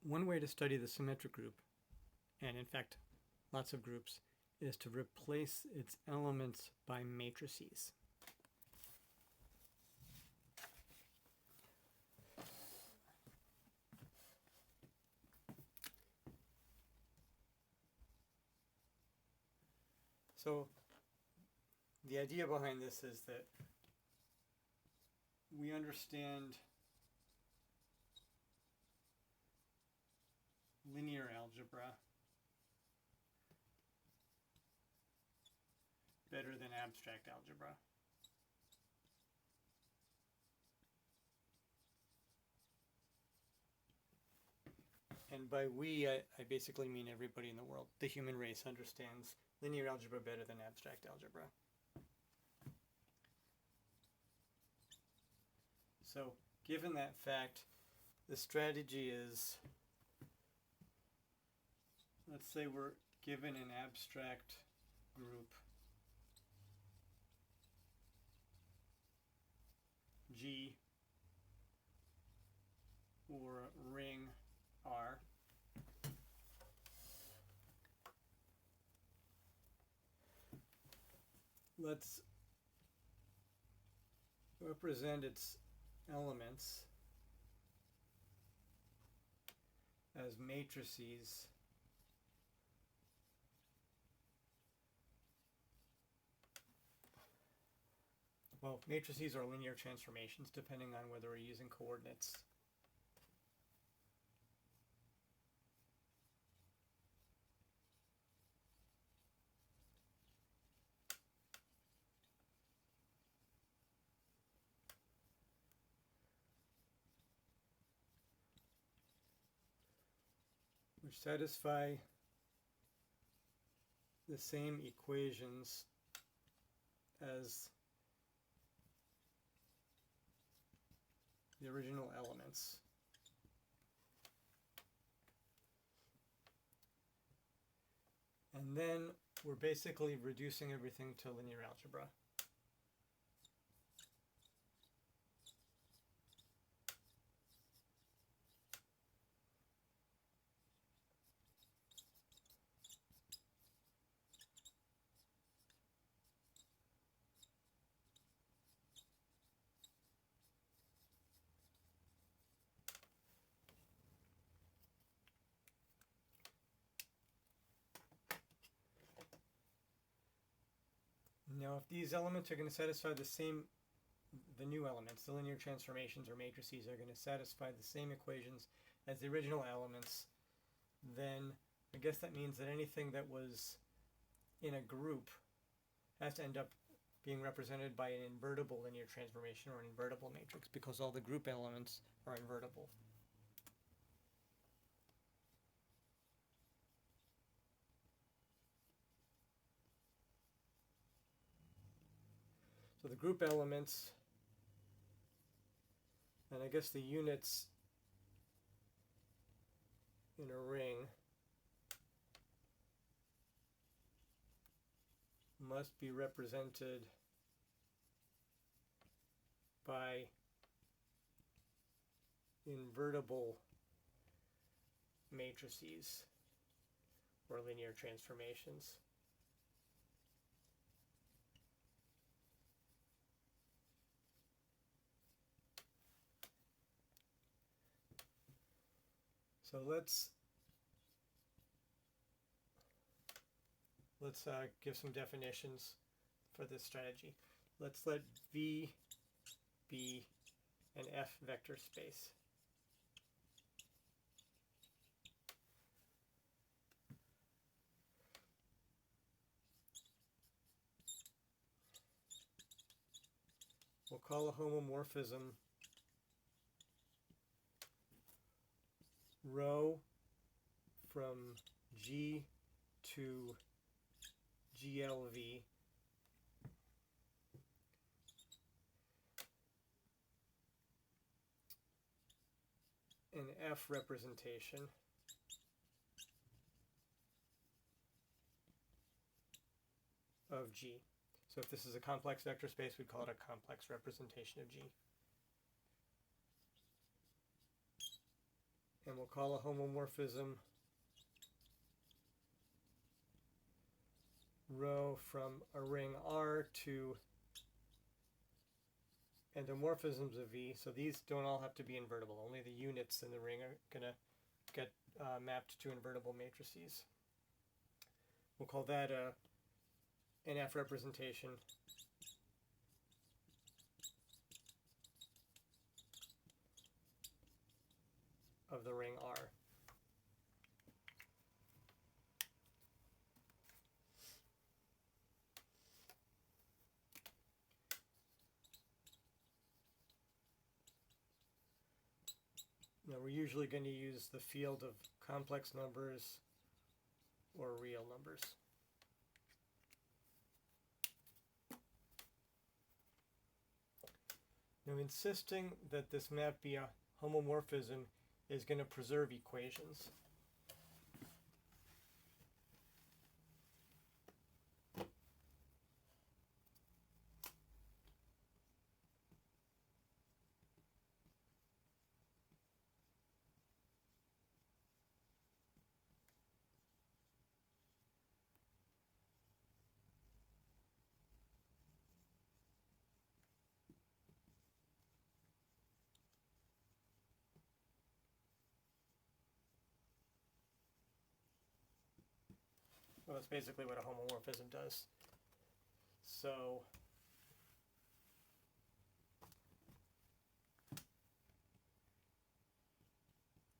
One way to study the symmetric group, and in fact lots of groups, is to replace its elements by matrices. So the idea behind this is that we understand linear algebra better than abstract algebra. And by we, I basically mean everybody in the world. The human race understands linear algebra better than abstract algebra. So, given that fact, the strategy is, let's say we're given an abstract group G or ring R. Let's represent its elements as matrices well, matrices are linear transformations depending on whether we're using coordinates. Which satisfy the same equations as the original elements. And then we're basically reducing everything to linear algebra. Now, if these elements are going to satisfy the new elements, the linear transformations or matrices are going to satisfy the same equations as the original elements, then I guess that means that anything that was in a group has to end up being represented by an invertible linear transformation or an invertible matrix because all the group elements are invertible. So the group elements, and I guess the units in a ring must be represented by invertible matrices or linear transformations. So let's give some definitions for this strategy. Let's let V be an F vector space. We'll call a homomorphism rho from G to GLV an F representation of G. So if this is a complex vector space, we'd call it a complex representation of G. and we'll call a homomorphism rho from a ring R to endomorphisms of V. So these don't all have to be invertible. Only the units in the ring are going to get mapped to invertible matrices. We'll call that an F representation of the ring R. Now we're usually going to use the field of complex numbers or real numbers. Now insisting that this map be a homomorphism is going to preserve equations. Well, that's basically what a homomorphism does. So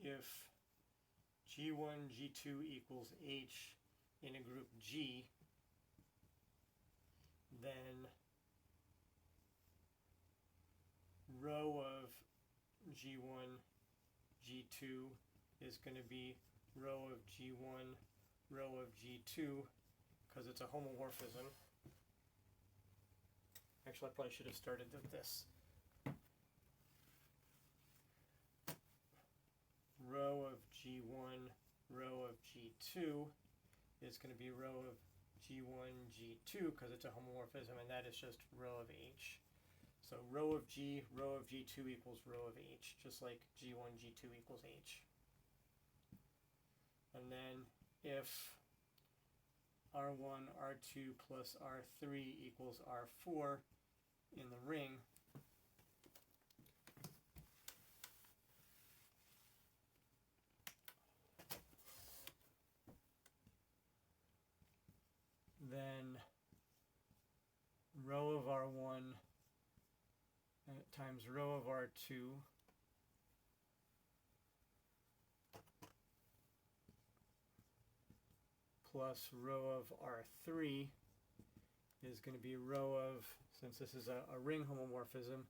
if G1, G2 equals H in a group G, then rho of G1, G2 is going to be rho of G1, rho of G2, because it's a homomorphism. Actually, I probably should have started with this. Rho of G1, rho of G2 is going to be rho of G1, G2, because it's a homomorphism, and that is just rho of H. So rho of G, rho of G2 equals rho of H, just like G1, G2 equals H. And then if R1, R2 plus R3 equals R4 in the ring, then rho of R1 times rho of R2 plus rho of R3 is going to be rho of, since this is a ring homomorphism,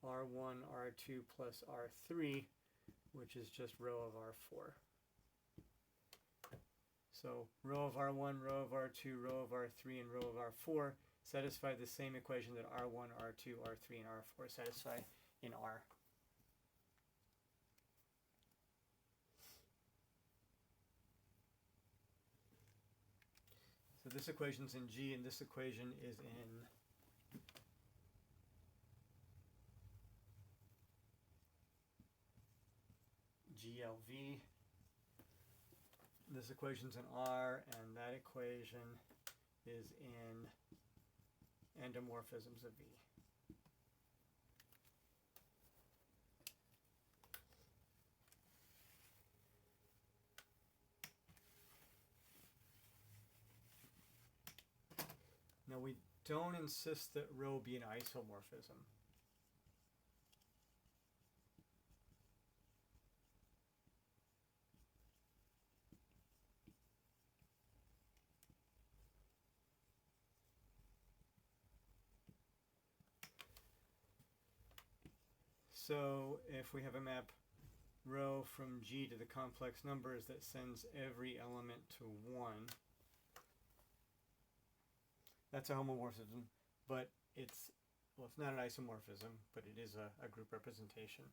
R1, R2 plus R3, which is just rho of R4. So rho of R1, rho of R2, rho of R3, and rho of R4 satisfy the same equation that R1, R2, R3, and R4 satisfy in R. So this equation's in G, and this equation is in GLV. This equation's in R, and that equation is in endomorphisms of V. Now we don't insist that rho be an isomorphism. So if we have a map rho from G to the complex numbers that sends every element to 1, that's a homomorphism, but it's not an isomorphism, but it is a group representation.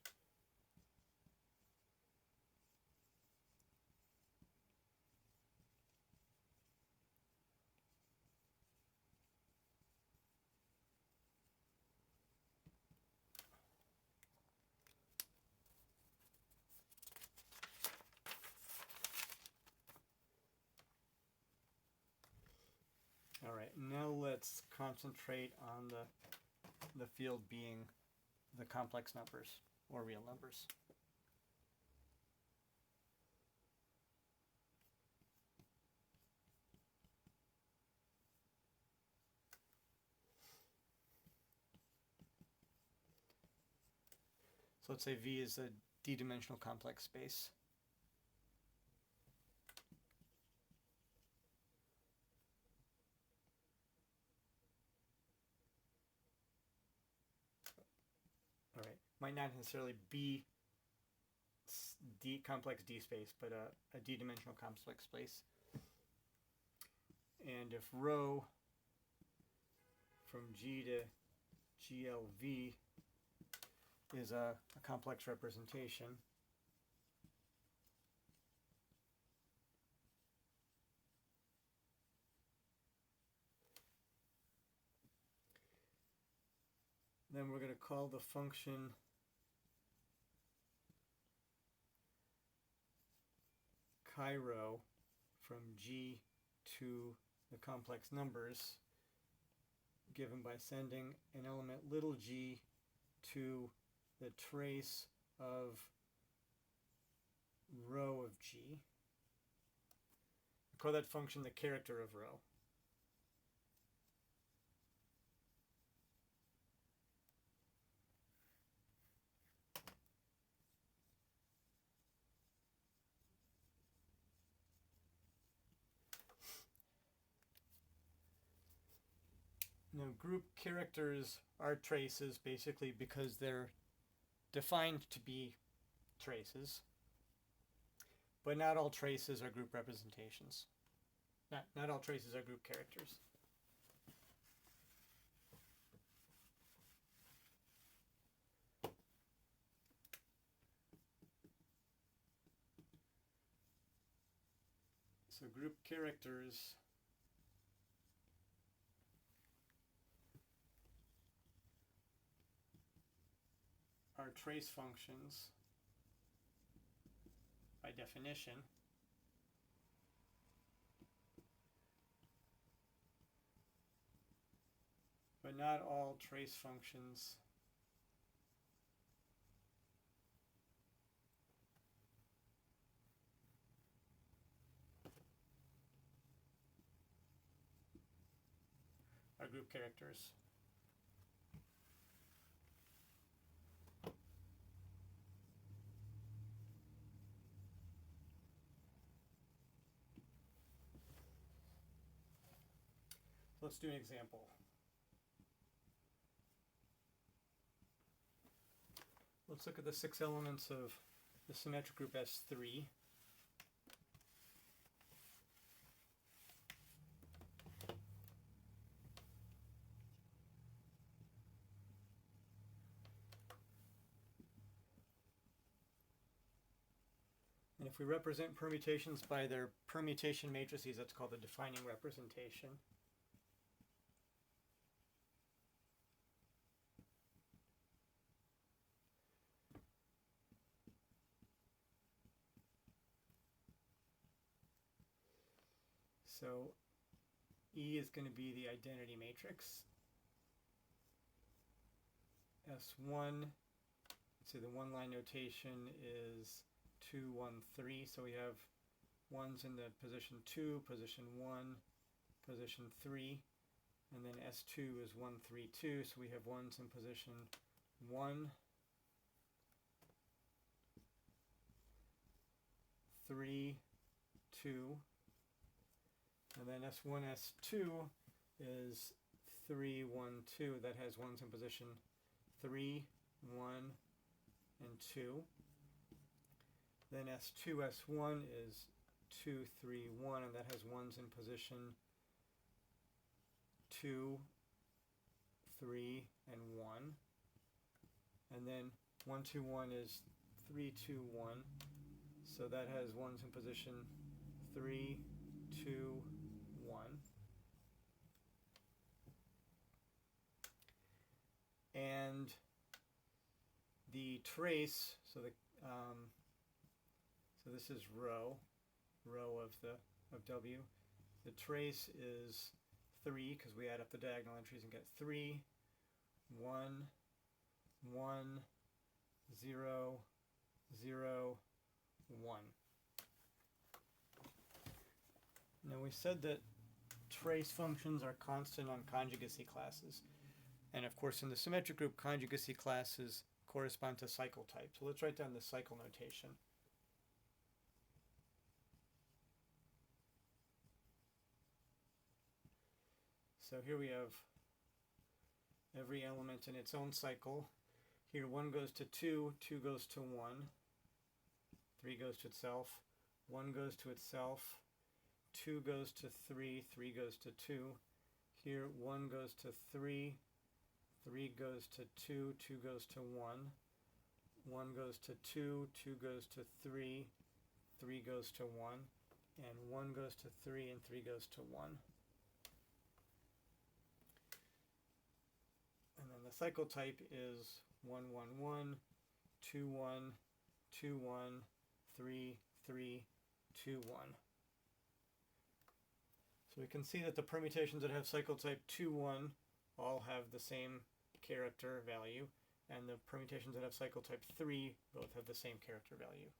Alright, now let's concentrate on the field being the complex numbers, or real numbers. So let's say V is a d-dimensional complex space. Alright, might not necessarily be complex D space, but a d-dimensional complex space. And if rho from G to GLV is a complex representation, then we're going to call the function chi-rho from G to the complex numbers given by sending an element little g to the trace of rho of G. We call that function the character of rho. Now, group characters are traces basically because they're defined to be traces, but not all traces are group representations. Not all traces are group characters. So group characters are trace functions by definition, but not all trace functions are group characters. Let's do an example. Let's look at the 6 elements of the symmetric group S3. And if we represent permutations by their permutation matrices, that's called the defining representation. So E is going to be the identity matrix. S1, so the one line notation is 2, 1, 3. So we have ones in the position 2, position 1, position 3. And then S2 is 1, 3, 2. So we have ones in position 1, 3, 2. And then S1, S2 is 3, 1, 2. That has ones in position 3, 1, and 2. Then S2, S1 is 2, 3, 1, and that has ones in position 2, 3, and 1. And then 1, 2, 1 is 3, 2, 1. So that has ones in position 3, 2, 1. And the trace, so this is rho of W. The trace is 3 because we add up the diagonal entries and get 3, 1, 1, 0, 0, 1. Now we said that trace functions are constant on conjugacy classes. And of course in the symmetric group, conjugacy classes correspond to cycle type. So let's write down the cycle notation. So here we have every element in its own cycle. Here 1 goes to 2, 2 goes to 1, 3 goes to itself, 1 goes to itself, 2 goes to 3, 3 goes to 2. Here 1 goes to 3, 3 goes to 2, 2 goes to 1, 1 goes to 2, 2 goes to 3, 3 goes to 1, and 1 goes to 3 and 3 goes to 1. And then the cycle type is 1, 1, 1, 2, 1, 2, 1, 3, 3, 2, 1. So we can see that the permutations that have cycle type 2, 1 all have the same character value, and the permutations that have cycle type 3 both have the same character value.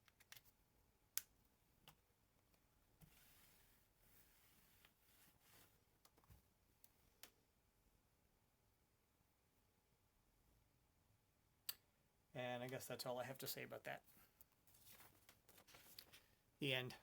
And I guess that's all I have to say about that. The end.